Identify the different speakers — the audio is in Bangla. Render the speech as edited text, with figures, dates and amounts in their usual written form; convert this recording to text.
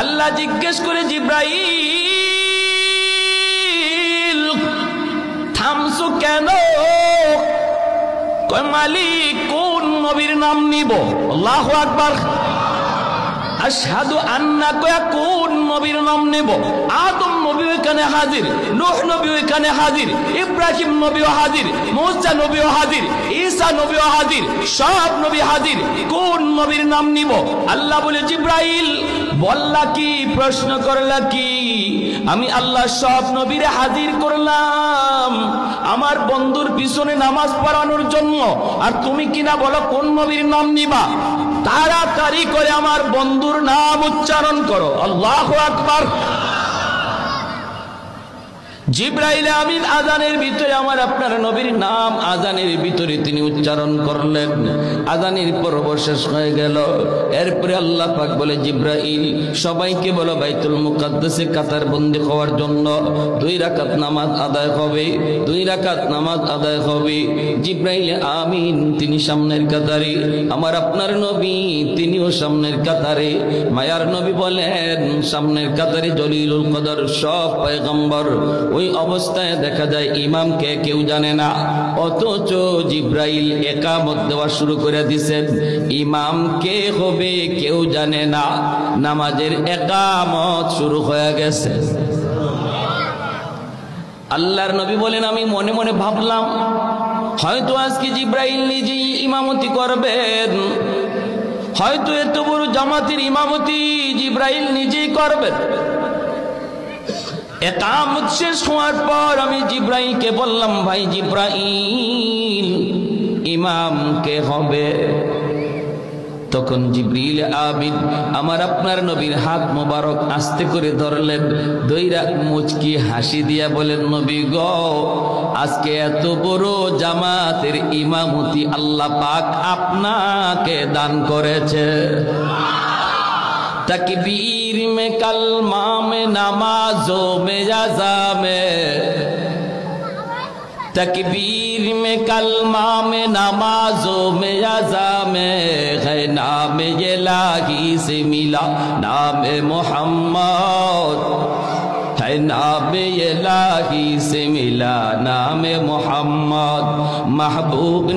Speaker 1: আল্লাহ জিজ্ঞেস করে জিব্রাইল থামছো কেন? কয় মালিক কোন নবীর নাম নিব? আল্লাহু আকবার। আশহাদু আন্না কয়া কোন নবীর নাম নেব? আদম নবী এখানে হাজির, নূহ নবী এখানে হাজির, ইব্রাহিম নবীও হাজির, মুসা নবীও হাজির, ঈসা নবীও হাজির, সব নবী হাজির। কোন নবীর নাম নিব? আল্লাহ বলে জিব্রাইল বললা কি, প্রশ্ন করলা কি? আমি আল্লাহ সব নবীরে হাজির করলাম আমার বন্ধুর পিছনে নামাজ পড়ানোর জন্য, আর তুমি কিনা বলো কোন নবীর নাম নিবা? তাড়াতাড়ি করে আমার বন্ধুর নাম উচ্চারণ করো। আল্লাহু আকবার। জিব্রাইল আমিন আযানের ভিতরে আমার আপনার নবীর নাম আযানের ভিতরে তিনি উচ্চারণ করলেন। আযানের পর্ব শেষ হয়ে গেল। এরপরে আল্লাহ পাক বলে জিব্রাইল সবাইকে বলো বাইতুল মুকাদ্দাসে কাতার বন্দী হওয়ার জন্য 2 রাকাত নামাজ আদায় হবে, 2 রাকাত নামাজ আদায় হবে। জিব্রাইল আমিন তিনি সামনের কাতারে, আমার আপনার নবী তিনিও সামনের কাতারে। মায়ার নবী বলেন সামনের কাতারে জলিলুল কদর সব পয়গম্বর। ওই অবস্থায় দেখা যায় ইমামকে কেউ জানে না, অথচ জিব্রাইল একামত দেওয়া শুরু করে দিয়েছেন। ইমাম কে হবে কেউ জানে না, নামাজের একামত শুরু হয়ে গেছে। আল্লাহর নবী বলেন আমি মনে মনে ভাবলাম হয়তো আজকে জিব্রাইল নিজেই ইমামতি করবেন, হয়তো এত বড় জামাতের ইমামতি জিব্রাইল নিজেই করবেন। একামত শেষ হওয়ার পর আমি জিব্রাইলকে বললাম ভাই জিব্রাইল ইমাম কে হবে? তখন জিবরিল আমিন আমার আপনার নবীর হাত মোবারক আস্তে করে ধরলেন, দইরা মুচকি হাসি দিয়া বলেন নবী গো আজকে এত বড় জামাতের ইমামতি আল্লাহ পাক আপনাকে দান করেছে। तकबीर में कलमा में नमाजों में अज़ा में, तकबीर में कलमा में नमाजों में अज़ा में है नाम इलाही से मिला नाम मोहम्मद, है नाम इलाही से मिला नाम मोहम्मद। महबूब